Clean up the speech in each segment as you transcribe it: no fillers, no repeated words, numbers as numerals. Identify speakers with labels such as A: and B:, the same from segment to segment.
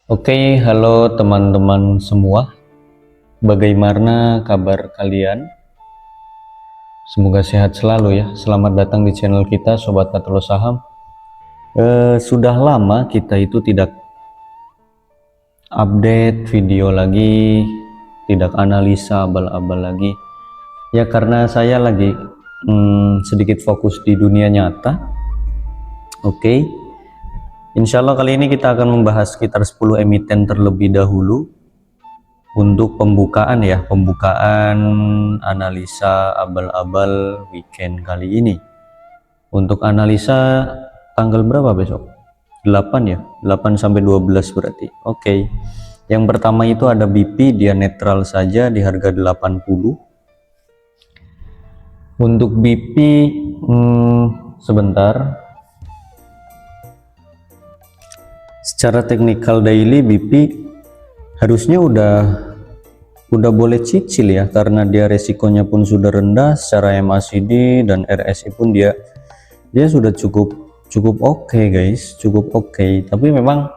A: Oke, halo teman-teman semua. Bagaimana kabar kalian? Semoga sehat selalu ya. Selamat datang di channel kita, Sobat Katelo Saham. Sudah lama kita itu tidak update video lagi, tidak analisa abal-abal lagi. Ya karena saya lagi sedikit fokus di dunia nyata. Oke. Insya Allah kali ini kita akan membahas sekitar 10 emiten terlebih dahulu untuk pembukaan analisa abal-abal weekend kali ini. Untuk analisa tanggal berapa besok? 8 ya, 8 sampai 12 berarti. Oke. Yang pertama itu ada BP, dia netral saja di harga 80. Untuk BP sebentar. Secara teknikal daily BP harusnya udah boleh cicil ya, karena dia resikonya pun sudah rendah. Secara MACD dan RSI pun dia sudah cukup oke, guys, cukup oke. Tapi memang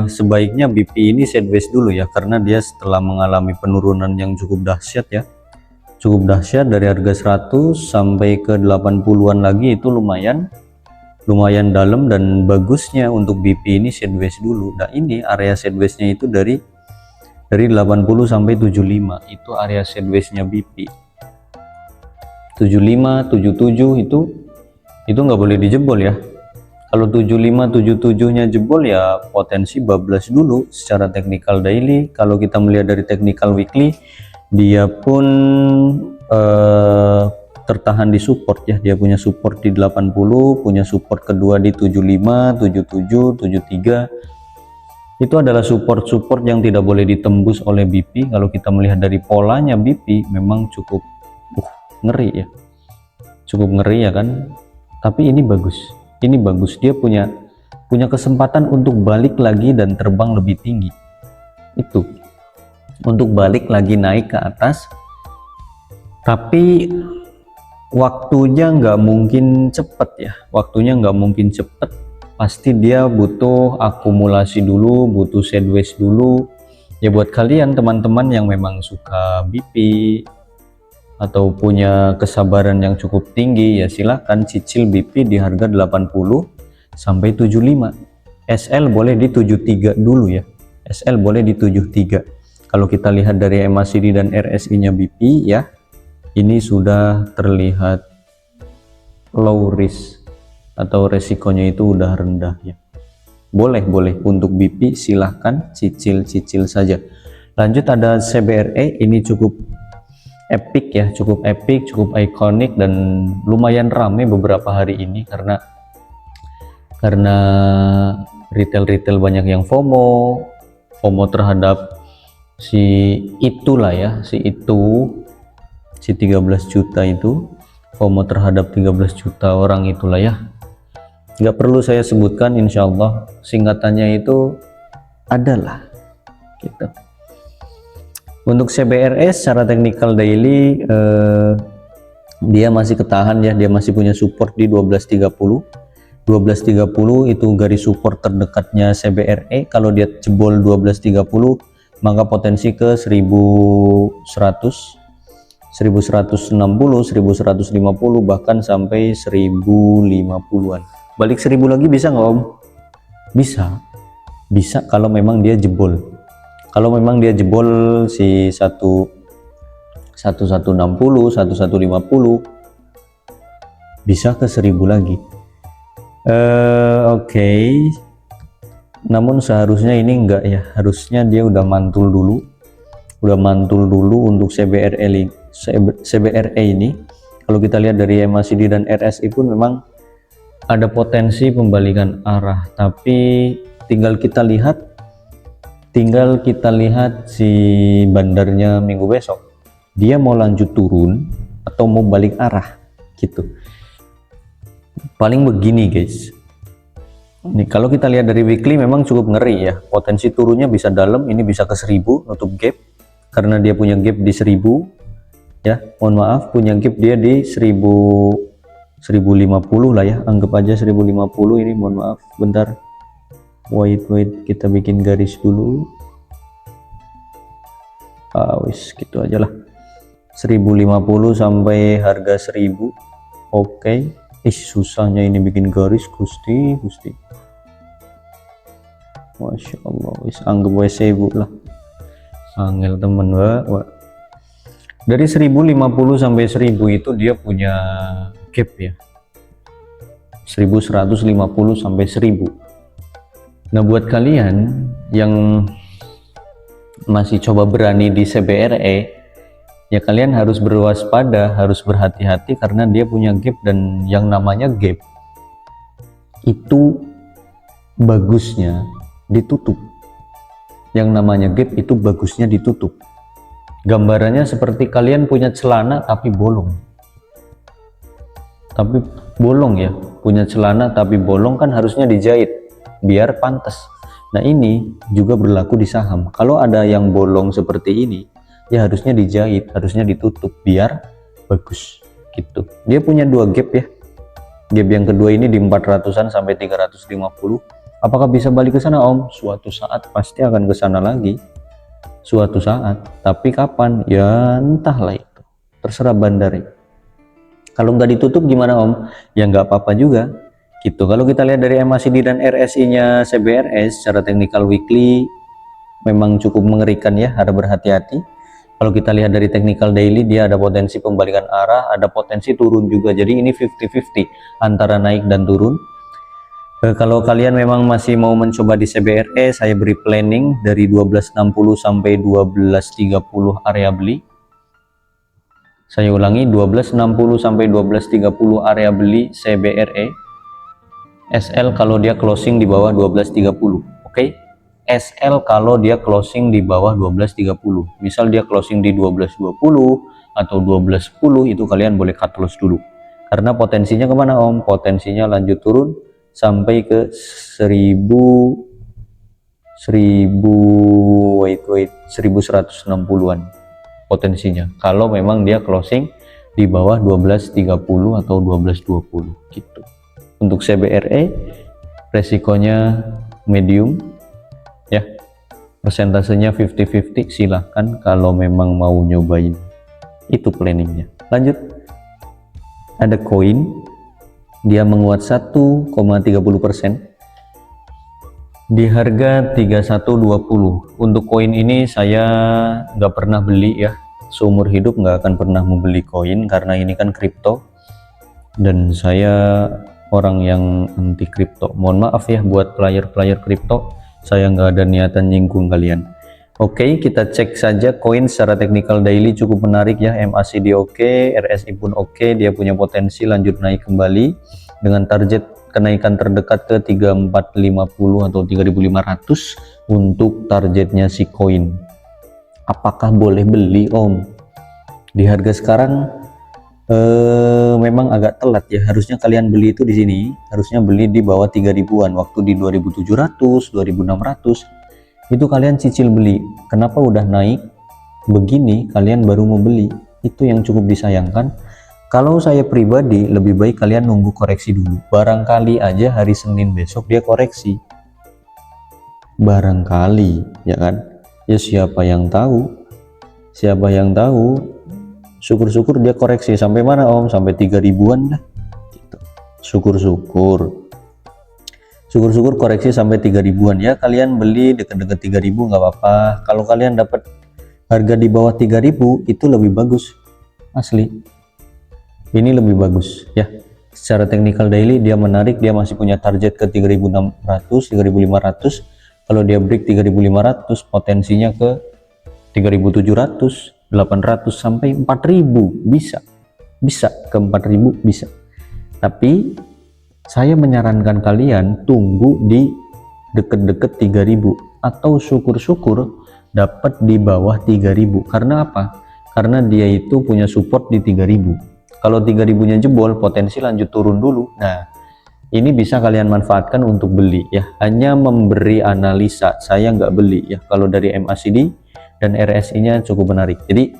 A: sebaiknya BP ini sideways dulu ya, karena dia setelah mengalami penurunan yang cukup dahsyat ya, cukup dahsyat dari harga 100 sampai ke 80-an lagi. Itu lumayan dalam, dan bagusnya untuk BP ini sideways dulu. Nah, ini area sidewaysnya itu dari 80 sampai 75, itu area sidewaysnya BP. 75 77 itu nggak boleh dijebol ya. Kalau 75 77 nya jebol ya potensi bablas dulu secara teknikal daily. Kalau kita melihat dari teknikal weekly, dia pun tertahan di support ya. Dia punya support di 80, punya support kedua di 75, 77, 73. Itu adalah support yang tidak boleh ditembus oleh BP. Kalau kita melihat dari polanya BP memang cukup ngeri ya. Cukup ngeri ya kan. Tapi ini bagus. Ini bagus. Dia punya kesempatan untuk balik lagi dan terbang lebih tinggi. Itu. Untuk balik lagi naik ke atas. Tapi waktunya nggak mungkin cepet ya, pasti dia butuh akumulasi dulu, butuh sideways dulu ya. Buat kalian teman-teman yang memang suka BP atau punya kesabaran yang cukup tinggi ya, silahkan cicil BP di harga 80 sampai 75. SL boleh di 73 dulu ya, SL boleh di 73. Kalau kita lihat dari MACD dan RSI nya BP ya, ini sudah terlihat low risk atau resikonya itu udah rendah ya. Boleh untuk BP silahkan cicil saja. Lanjut ada CBRE, ini cukup epic ya, cukup ikonik dan lumayan ramai beberapa hari ini karena retail banyak yang FOMO terhadap si 13 juta itu, FOMO terhadap 13 juta orang itulah ya. Nggak perlu saya sebutkan, insya Allah singkatannya itu adalah gitu. Untuk CBRS secara teknikal daily dia masih ketahan ya, dia masih punya support di 12.30 itu garis support terdekatnya CBRE. Kalau dia jebol 12.30 maka potensi ke 1100, 1160, 1150, bahkan sampai 1050-an. Balik 1000 lagi bisa nggak Om? Bisa kalau memang dia jebol. Kalau memang dia jebol si 1160, 1150, bisa ke 1000 lagi. Oke. Namun seharusnya ini enggak ya, harusnya dia udah mantul dulu untuk CBRE ini. Kalau kita lihat dari MACD dan RSI pun memang ada potensi pembalikan arah, tapi tinggal kita lihat si bandarnya minggu besok, dia mau lanjut turun atau mau balik arah gitu. Paling begini guys, ini kalau kita lihat dari weekly memang cukup ngeri ya, potensi turunnya bisa dalam, ini bisa ke 1000 nutup gap karena dia punya gap di 1000 ya, mohon maaf, punya gap dia di 1050 lah ya, anggap aja 1050 ini, mohon maaf bentar, wait kita bikin garis dulu. Wis gitu aja lah, 1050 sampai harga 1000. Oke. Susahnya ini bikin garis, gusti. Masya Allah, wis anggap wae 1000 lah, angel temen wa. Dari 1050 sampai 1000 itu dia punya gap ya, 1150 sampai 1000. Nah buat kalian yang masih coba berani di CBRE, ya kalian harus berwaspada, harus berhati-hati karena dia punya gap, dan yang namanya gap itu bagusnya ditutup. Yang namanya gap itu bagusnya ditutup. Gambarannya seperti kalian punya celana tapi bolong. Ya, punya celana tapi bolong kan harusnya dijahit biar pantas. Nah ini juga berlaku di saham. Kalau ada yang bolong seperti ini, ya harusnya dijahit, harusnya ditutup biar bagus gitu. Dia punya dua gap ya. Gap yang kedua ini di 400-an sampai 350. Apakah bisa balik ke sana Om? Suatu saat pasti akan ke sana lagi. Suatu saat, tapi kapan? Ya entahlah itu. Terserah bandari. Kalau nggak ditutup gimana Om? Ya nggak apa-apa juga. Gitu. Kalau kita lihat dari MACD dan RSI-nya CBRS secara technical weekly memang cukup mengerikan ya, harus berhati-hati. Kalau kita lihat dari technical daily, dia ada potensi pembalikan arah, ada potensi turun juga. Jadi ini 50-50 antara naik dan turun. Kalau kalian memang masih mau mencoba di CBRE, saya beri planning dari 1260 sampai 1230 area beli. Saya ulangi, 1260 sampai 1230 area beli CBRE. SL kalau dia closing di bawah 1230. Oke? SL kalau dia closing di bawah 1230. Misal dia closing di 1220 atau 1210, itu kalian boleh cut loss dulu. Karena potensinya kemana Om? Potensinya lanjut turun sampai ke 1160-an potensinya kalau memang dia closing di bawah 1230 atau 1220 gitu. Untuk CBRE resikonya medium ya, persentasenya 50-50. silahkan kalau memang mau nyobain, itu planningnya. Lanjut, ada koin, dia menguat 1,30% di harga 3120. Untuk koin ini saya nggak pernah beli ya, seumur hidup nggak akan pernah membeli koin karena ini kan kripto dan saya orang yang anti kripto. Mohon maaf ya buat player kripto, saya nggak ada niatan nyinggung kalian. Oke, kita cek saja koin secara technical daily cukup menarik ya. MACD oke, RSI pun oke, dia punya potensi lanjut naik kembali dengan target kenaikan terdekat ke 3450 atau 3500 untuk targetnya si koin. Apakah boleh beli Om? Di harga sekarang memang agak telat ya. Harusnya kalian beli itu di sini, harusnya beli di bawah 3000-an. Waktu di 2700, 2600 itu kalian cicil beli. Kenapa udah naik begini kalian baru mau beli? Itu yang cukup disayangkan. Kalau saya pribadi lebih baik kalian nunggu koreksi dulu. Barangkali aja hari Senin besok dia koreksi. Barangkali, ya kan? Ya siapa yang tahu? Siapa yang tahu? Syukur-syukur dia koreksi sampai mana Om? Sampai 3000-an dah. Gitu. Syukur-syukur koreksi sampai 3000-an ya, kalian beli deket-deket 3000 nggak apa-apa. Kalau kalian dapat harga di bawah 3000 itu lebih bagus, asli. Ini lebih bagus ya. Secara technical daily dia menarik, dia masih punya target ke 3600, 3500. Kalau dia break 3500 potensinya ke 3700, 800 sampai 4000 bisa ke 4000 bisa. Tapi saya menyarankan kalian tunggu di deket-deket 3000 atau syukur-syukur dapat di bawah 3000. Karena apa? Karena dia itu punya support di 3000. Kalau 3000-nya jebol, potensi lanjut turun dulu. Nah, ini bisa kalian manfaatkan untuk beli ya. Hanya memberi analisa, saya nggak beli ya. Kalau dari MACD dan RSI-nya cukup menarik. Jadi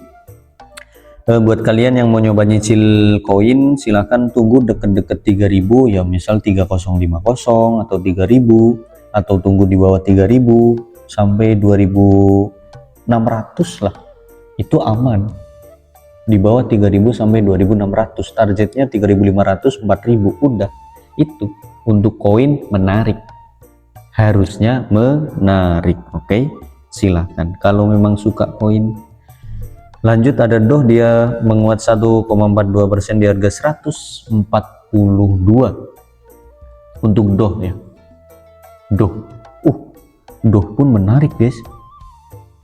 A: buat kalian yang mau nyoba nyicil koin, silahkan tunggu deket-deket 3000 ya, misal 3050 atau 3000 atau tunggu di bawah 3000 sampai 2600 lah, itu aman. Di bawah 3000 sampai 2600, targetnya 3500 4000, udah itu untuk koin menarik, harusnya menarik. Oke, silahkan kalau memang suka koin. Lanjut ada DOH, dia menguat 1,42% di harga 142 untuk DOH ya. DOH pun menarik guys.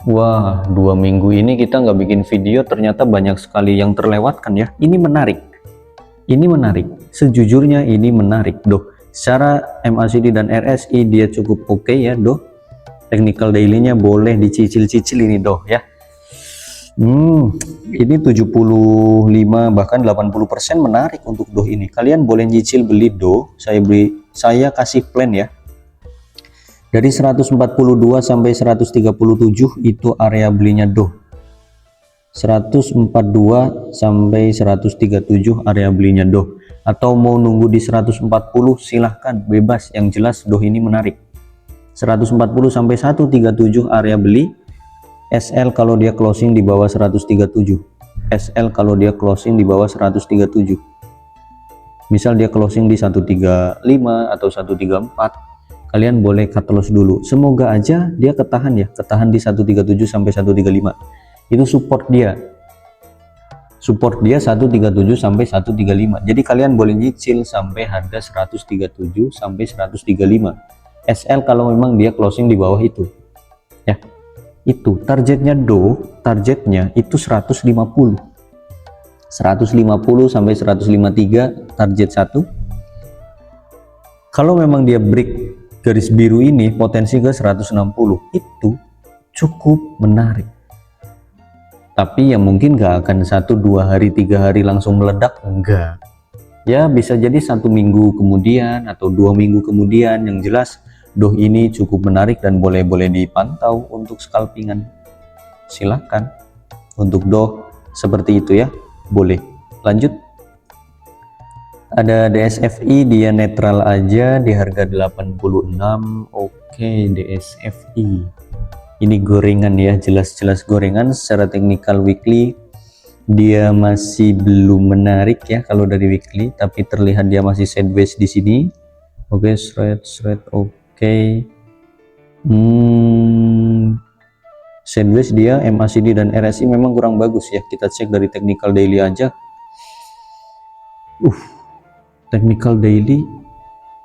A: Wah, 2 minggu ini kita nggak bikin video, ternyata banyak sekali yang terlewatkan ya. Ini menarik, sejujurnya ini menarik. DOH secara MACD dan RSI dia cukup oke ya. DOH technical daily-nya boleh dicicil-cicil ini DOH ya. Ini 75 bahkan 80% menarik untuk DOH ini. Kalian boleh nyicil beli DOH. Saya kasih plan ya. Dari 142 sampai 137 itu area belinya DOH. 142 sampai 137 area belinya DOH. Atau mau nunggu di 140 silahkan, bebas, yang jelas DOH ini menarik. 140 sampai 137 area beli. SL kalau dia closing di bawah 137. SL kalau dia closing di bawah 137. Misal dia closing di 135 atau 134, kalian boleh cut loss dulu. Semoga aja dia ketahan ya, ketahan di 137 sampai 135. Itu support dia. Support dia 137 sampai 135. Jadi kalian boleh nyicil sampai harga 137 sampai 135. SL kalau memang dia closing di bawah itu. Ya. Itu targetnya DOH, targetnya itu 150 sampai 153 target 1. Kalau memang dia break garis biru ini, potensi ke 160, itu cukup menarik. Tapi ya mungkin gak akan 1, 2 hari, 3 hari langsung meledak, enggak ya, bisa jadi 1 minggu kemudian atau 2 minggu kemudian. Yang jelas DOH ini cukup menarik dan boleh dipantau untuk scalpingan. Silakan untuk DOH seperti itu ya, boleh. Lanjut ada DSFI, dia netral aja di harga 86. Oke, DSFI ini gorengan ya, jelas-jelas gorengan. Secara teknikal weekly dia masih belum menarik ya kalau dari weekly, tapi terlihat dia masih sideways di sini. Oke, shred oke. Sideways dia, MACD dan RSI memang kurang bagus ya. Kita cek dari technical daily aja. Technical daily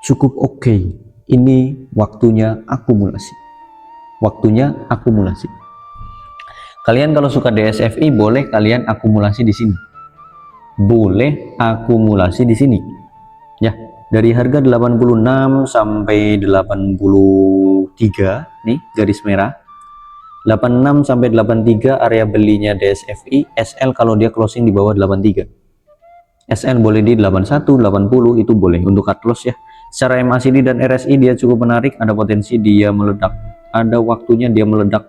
A: cukup oke. Ini waktunya akumulasi. Kalian kalau suka DSFI boleh kalian akumulasi di sini. Ya. Dari harga 86 sampai 83 nih garis merah. 86 sampai 83 area belinya DSFI. SL kalau dia closing di bawah 83. SL boleh di 81, 80 itu boleh untuk cut loss ya. Secara MACD dan RSI dia cukup menarik, ada potensi dia meledak. Ada waktunya dia meledak.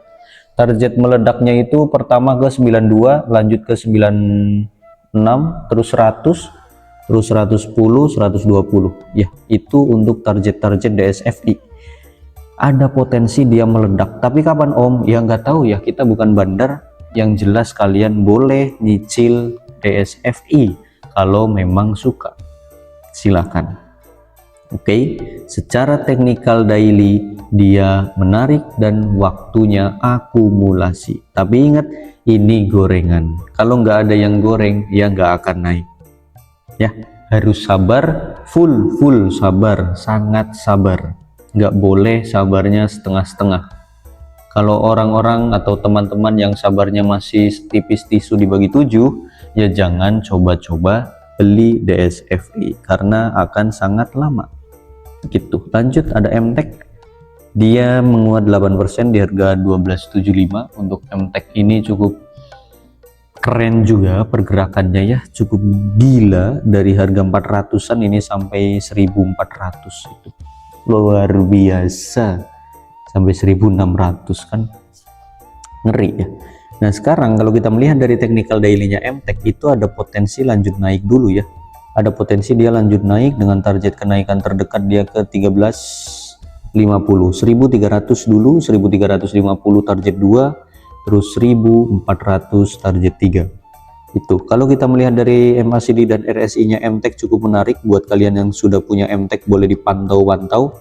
A: Target meledaknya itu pertama ke 92, lanjut ke 96, terus 100, terus 110, 120 ya. Itu untuk target-target DSFI. Ada potensi dia meledak, tapi kapan Om? Ya nggak tahu ya, kita bukan bandar. Yang jelas kalian boleh nyicil DSFI kalau memang suka, silakan. Oke, secara technical daily dia menarik dan waktunya akumulasi. Tapi ingat, ini gorengan. Kalau nggak ada yang goreng ya nggak akan naik ya. Harus sabar, full sabar, sangat sabar. Nggak boleh sabarnya setengah-setengah. Kalau orang-orang atau teman-teman yang sabarnya masih tipis tisu dibagi 7, ya jangan coba-coba beli DSFI karena akan sangat lama gitu. Lanjut ada MTEK, dia menguat 8% di harga 1275. Untuk MTEK ini cukup keren juga pergerakannya ya, cukup gila. Dari harga 400-an ini sampai 1400, itu luar biasa. Sampai 1600 kan ngeri ya. Nah sekarang kalau kita melihat dari technical daily-nya MTEK, itu ada potensi lanjut naik dulu ya. Ada potensi dia lanjut naik dengan target kenaikan terdekat dia ke 13 1300 dulu, 1350 target 2, terus 1400 target 3. Itu kalau kita melihat dari MACD dan RSI nya MTech cukup menarik. Buat kalian yang sudah punya MTech boleh dipantau-pantau,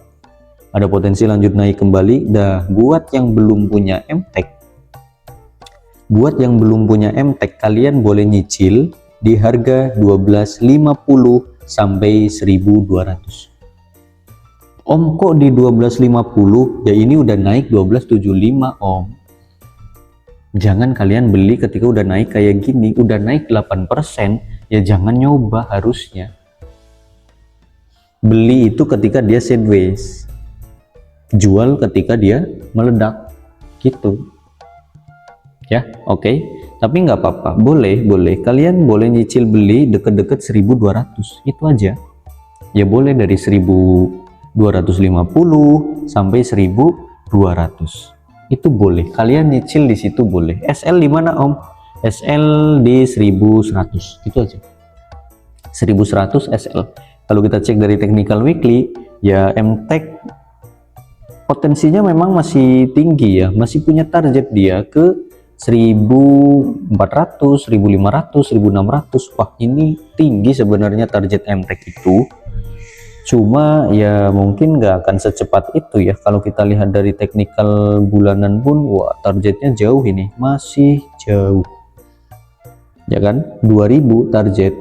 A: ada potensi lanjut naik kembali. Dah buat yang belum punya MTech, kalian boleh nyicil di harga 12.50 sampai 1.200. Om, kok di 12.50? Ya ini udah naik 12.75 Om. Jangan kalian beli ketika udah naik kayak gini, udah naik 8%, ya jangan nyoba. Harusnya beli itu ketika dia sideways, jual ketika dia meledak gitu ya. Oke. Tapi nggak apa-apa, boleh kalian boleh nyicil beli deket-deket 1.200, itu aja ya. Boleh dari 1.250 sampai 1.200, itu boleh kalian nyicil di situ. Boleh. SL di mana Om? SL di 1.100, itu aja. 1.100 SL. Kalau kita cek dari technical weekly ya, MTech potensinya memang masih tinggi ya, masih punya target dia ke 1.400, 1.500, 1.600. Wah, ini tinggi sebenarnya target MTech itu. Cuma ya mungkin nggak akan secepat itu ya. Kalau kita lihat dari teknikal bulanan pun, wah targetnya jauh, ini masih jauh ya kan. 2000 target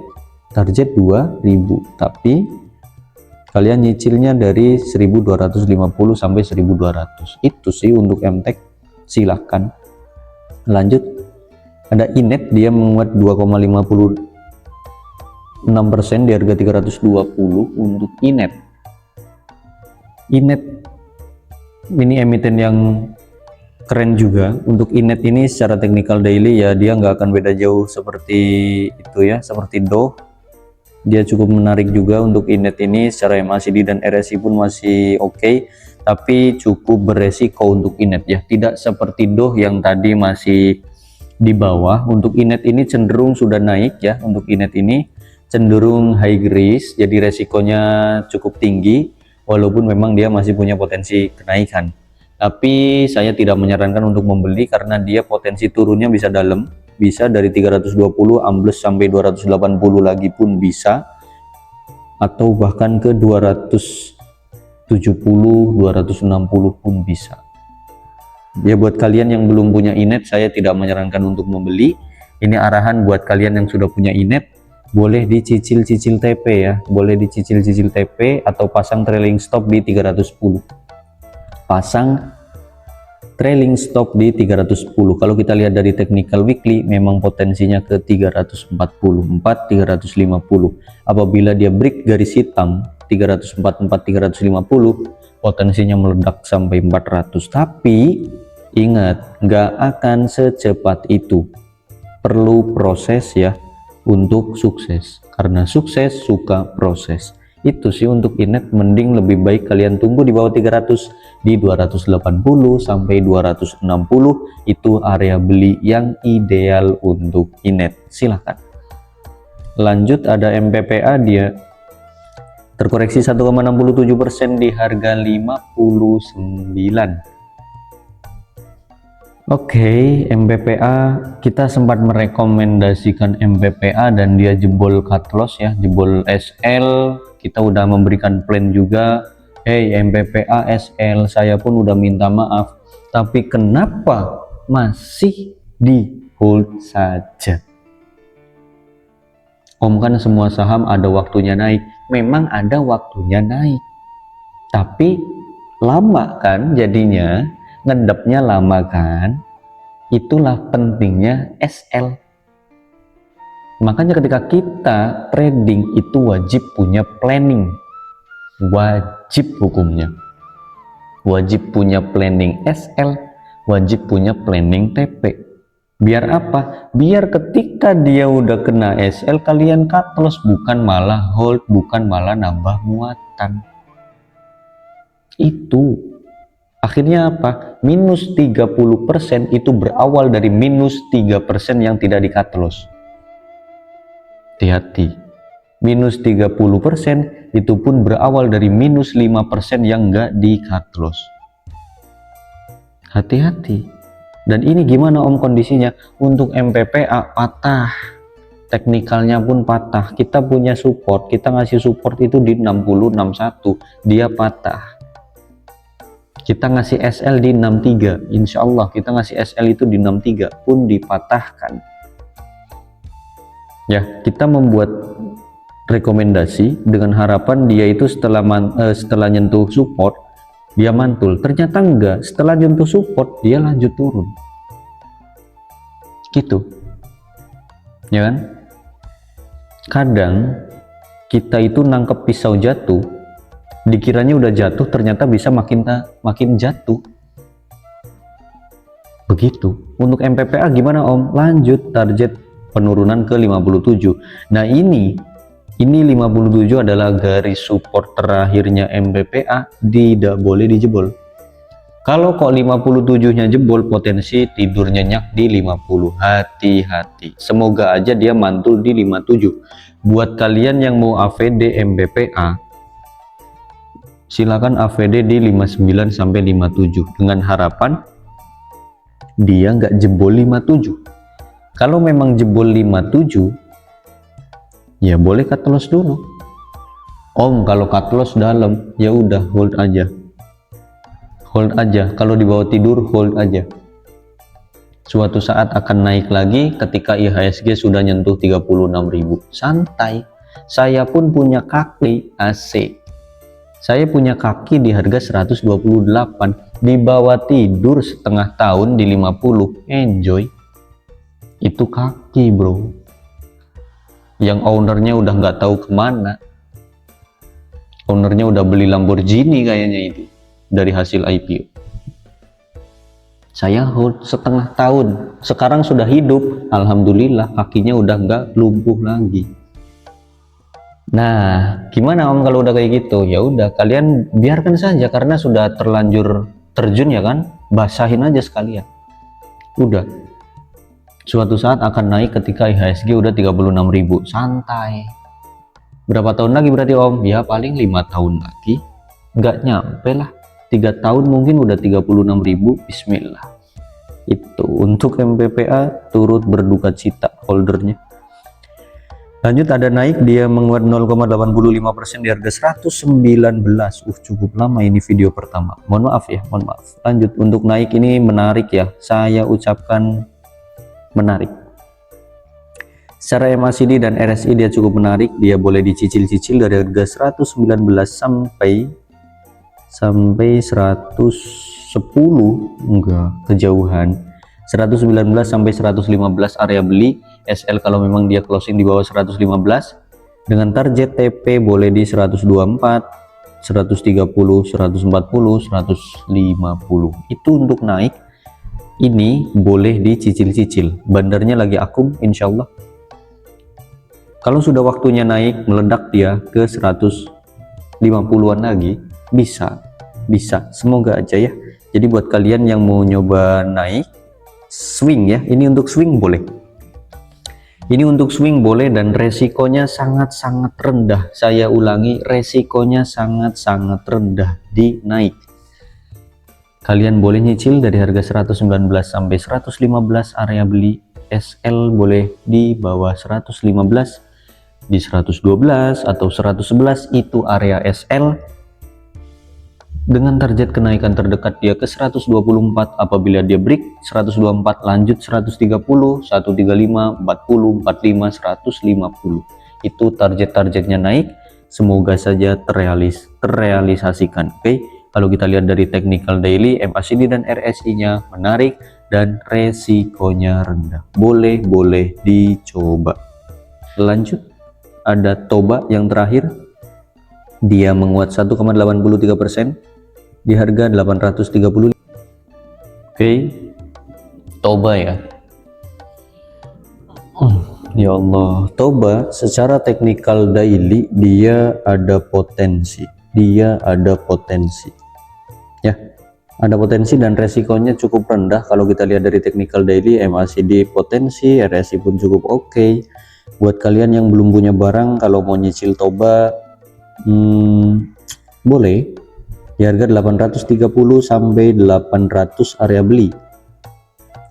A: 2000, tapi kalian nyicilnya dari 1.250 sampai 1.200. Itu sih untuk MTech. Silahkan lanjut. Ada Inet, dia menguat 2,56% di harga 320. Untuk Inet ini emiten yang keren juga. Untuk Inet ini secara technical daily ya, dia nggak akan beda jauh seperti itu ya, seperti Dow. Dia cukup menarik juga untuk Inet ini. Secara MACD dan RSI pun masih oke, tapi cukup beresiko untuk Inet ya, tidak seperti Dow yang tadi masih di bawah. Untuk Inet ini cenderung sudah naik ya. Untuk Inet ini cenderung high risk, jadi resikonya cukup tinggi, walaupun memang dia masih punya potensi kenaikan. Tapi saya tidak menyarankan untuk membeli karena dia potensi turunnya bisa dalam, bisa dari 320 ambles sampai 280 lagi pun bisa, atau bahkan ke 270, 260 pun bisa. Ya buat kalian yang belum punya Inet, saya tidak menyarankan untuk membeli. Ini arahan buat kalian yang sudah punya Inet. Boleh dicicil-cicil TP ya, boleh dicicil-cicil TP atau pasang trailing stop di 310. Pasang trailing stop di 310. Kalau kita lihat dari technical weekly, memang potensinya ke 344, 350. Apabila dia break garis hitam 344, 350, potensinya meledak sampai 400. Tapi ingat, nggak akan secepat itu. Perlu proses ya untuk sukses, karena sukses suka proses. Itu sih untuk Inet. Mending lebih baik kalian tunggu di bawah 300, di 280 sampai 260. Itu area beli yang ideal untuk Inet. Silahkan lanjut. Ada MPPA, dia terkoreksi 1,67% di harga 59. Oke, MPPA kita sempat merekomendasikan MPPA dan dia jebol cut loss ya, jebol SL. Kita udah memberikan plan juga. Hey MPPA SL, saya pun udah minta maaf, tapi kenapa masih di hold saja? Om, kan semua saham ada waktunya naik. Memang ada waktunya naik, tapi lama kan jadinya, ngedepnya lama kan. Itulah pentingnya SL. Makanya ketika kita trading itu wajib punya planning, wajib hukumnya, wajib punya planning SL, wajib punya planning TP. Biar apa? Biar ketika dia udah kena SL, kalian cut loss, bukan malah hold, bukan malah nambah muatan. Itu akhirnya apa? Minus 30% itu berawal dari minus 3% yang tidak di cut loss. Hati-hati. minus 30%, itu pun berawal dari minus 5% yang nggak di cut loss. Hati-hati. Dan ini gimana Om kondisinya? Untuk MPPA patah, teknikalnya pun patah. Kita punya support, kita ngasih support itu di 60.61, dia patah. Kita ngasih SL di 63, insya Allah kita ngasih SL itu di 63 pun dipatahkan. Ya, kita membuat rekomendasi dengan harapan dia itu setelah nyentuh support dia mantul. Ternyata enggak, setelah nyentuh support dia lanjut turun gitu ya kan. Kadang kita itu nangkep pisau jatuh, dikiranya udah jatuh, ternyata bisa makin jatuh begitu. Untuk MPPA gimana Om? Lanjut target penurunan ke 57. Nah ini 57 adalah garis support terakhirnya MPPA, tidak boleh dijebol. Kalau kok 57 nya jebol, potensi tidur nyenyak di 50. Hati-hati, semoga aja dia mantul di 57. Buat kalian yang mau AVD MPPA, silakan AVD di 59 sampai 57 dengan harapan dia nggak jebol 57. Kalau memang jebol 57 ya boleh cut loss dulu Om. Kalau cut loss dalam ya udah hold aja, kalau di bawah tidur hold aja. Suatu saat akan naik lagi ketika IHSG sudah nyentuh 36.000. Santai. Saya pun punya kaki AC, saya punya kaki di harga 128, di bawah tidur setengah tahun di 50. Enjoy. Itu kaki bro, yang ownernya udah nggak tahu kemana. Ownernya udah beli Lamborghini kayaknya itu dari hasil IPO. Saya hold setengah tahun, sekarang sudah hidup, alhamdulillah kakinya udah nggak lumpuh lagi. Nah gimana Om kalau udah kayak gitu? Ya udah kalian biarkan saja, karena sudah terlanjur terjun ya kan, basahin aja sekalian. Udah, suatu saat akan naik ketika IHSG udah 36.000. Santai. Berapa tahun lagi berarti Om? Ya paling 5 tahun lagi, nggak nyampe lah, 3 tahun mungkin udah 36.000. Bismillah. Itu untuk MPPA turut berduka cita holdernya. Lanjut ada naik, dia menguat 0,85% di harga 119. Cukup lama ini video pertama, mohon maaf ya, mohon maaf. Lanjut untuk naik ini menarik ya, saya ucapkan menarik. Secara MACD dan RSI dia cukup menarik, dia boleh dicicil-cicil dari harga 119 sampai 110, enggak kejauhan, 119 sampai 115 area beli. SL kalau memang dia closing di bawah 115, dengan target TP boleh di 124, 130, 140, 150. Itu untuk naik ini boleh dicicil-cicil, bandarnya lagi akum insya Allah. Kalau sudah waktunya naik meledak dia ke 150-an lagi, bisa, semoga aja ya. Jadi buat kalian yang mau nyoba naik swing ya, ini untuk swing boleh, ini untuk swing boleh, dan resikonya sangat-sangat rendah. Saya ulangi, resikonya sangat-sangat rendah di naik. Kalian boleh nyicil dari harga 119 sampai 115 area beli. SL boleh di bawah 115, di 112 atau 111 itu area SL, dengan target kenaikan terdekat dia ke 124. Apabila dia break 124 lanjut 130, 135, 40, 45, 150. Itu target-targetnya naik, semoga saja terrealisasikan. Oke, kalau kita lihat dari technical daily, MACD dan RSI nya menarik dan resikonya rendah, boleh dicoba. Lanjut ada Toba yang terakhir, dia menguat 1,83% di harga 830. Oke, Toba ya. Ya Allah, Toba secara technical daily dia ada potensi, ya, ada potensi dan resikonya cukup rendah. Kalau kita lihat dari technical daily, MACD potensi, RSI pun cukup oke. Buat kalian yang belum punya barang, kalau mau nyicil Toba boleh di harga 830 sampai 800 area beli.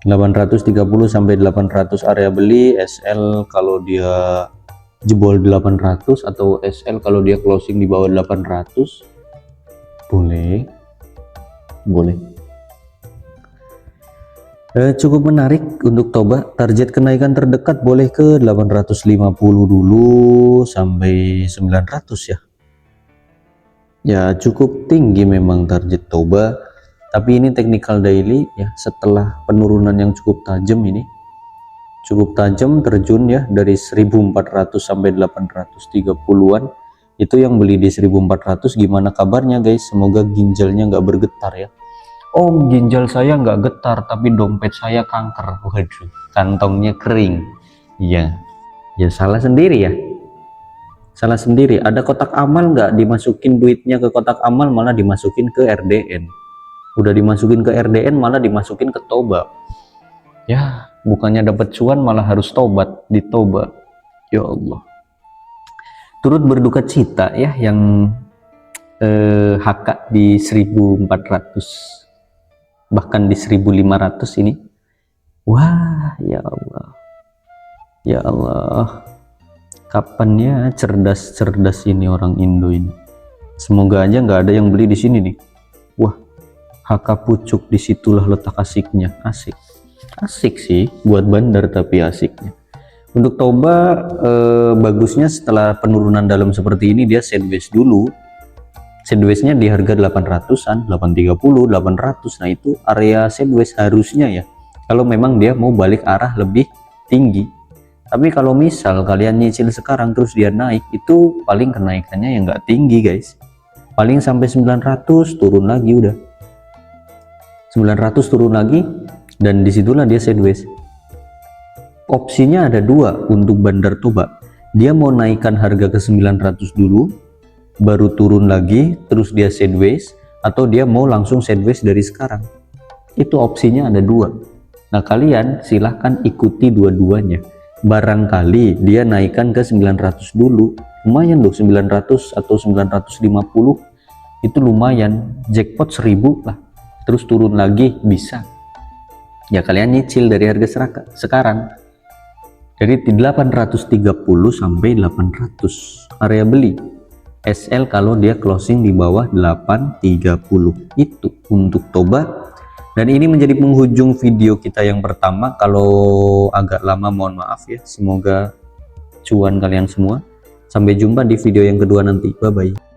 A: 830 sampai 800 area beli. SL kalau dia jebol 800 atau SL kalau dia closing di bawah 800 boleh. Cukup menarik untuk Toba. Target kenaikan terdekat boleh ke 850 dulu sampai 900 ya. Ya cukup tinggi memang target Toba, tapi ini technical daily ya. Setelah penurunan yang cukup tajam ini, cukup tajam terjun ya dari 1400 sampai 830-an. Itu yang beli di 1400 gimana kabarnya guys? Semoga ginjalnya nggak bergetar ya. Om, ginjal saya nggak getar tapi dompet saya kanker. Waduh, kantongnya kering. Iya, ya salah sendiri ya. Salah sendiri. Ada kotak amal nggak, dimasukin duitnya ke kotak amal malah dimasukin ke RDN. Udah dimasukin ke RDN malah dimasukin ke Toba. Ya, bukannya dapat cuan malah harus tobat di Toba. Ya Allah. Turut berduka cita ya yang HK di 1400 bahkan di 1500 ini. Wah, ya Allah. Ya Allah. Kapannya cerdas-cerdas ini orang Indo ini. Semoga aja nggak ada yang beli di sini nih. Wah, HK pucuk, disitulah letak asiknya. Asik. Asik sih buat bandar tapi asiknya. Untuk Toba bagusnya setelah penurunan dalam seperti ini dia sideways dulu. Sidewaysnya di harga 800-an, 830, 800. Nah itu area sideways harusnya ya, kalau memang dia mau balik arah lebih tinggi. Tapi kalau misal kalian nyicil sekarang terus dia naik, itu paling kenaikannya yang nggak tinggi guys, paling sampai 900 turun lagi udah. 900 turun lagi dan disitulah dia sideways. Opsinya ada dua untuk bandar Toba. Dia mau naikkan harga ke 900 dulu baru turun lagi terus dia sideways, atau dia mau langsung sideways dari sekarang. Itu opsinya ada dua. Nah kalian silahkan ikuti dua-duanya. Barangkali dia naikkan ke 900 dulu, lumayan loh. 900 atau 950 itu lumayan, jackpot 1000 lah, terus turun lagi bisa ya. Kalian nyicil dari harga sekarang dari 830 sampai 800 area beli. SL kalau dia closing di bawah 830. Itu untuk Toba. Dan ini menjadi penghujung video kita yang pertama. Kalau agak lama mohon maaf ya. Semoga cuan kalian semua. Sampai jumpa di video yang kedua nanti. Bye bye.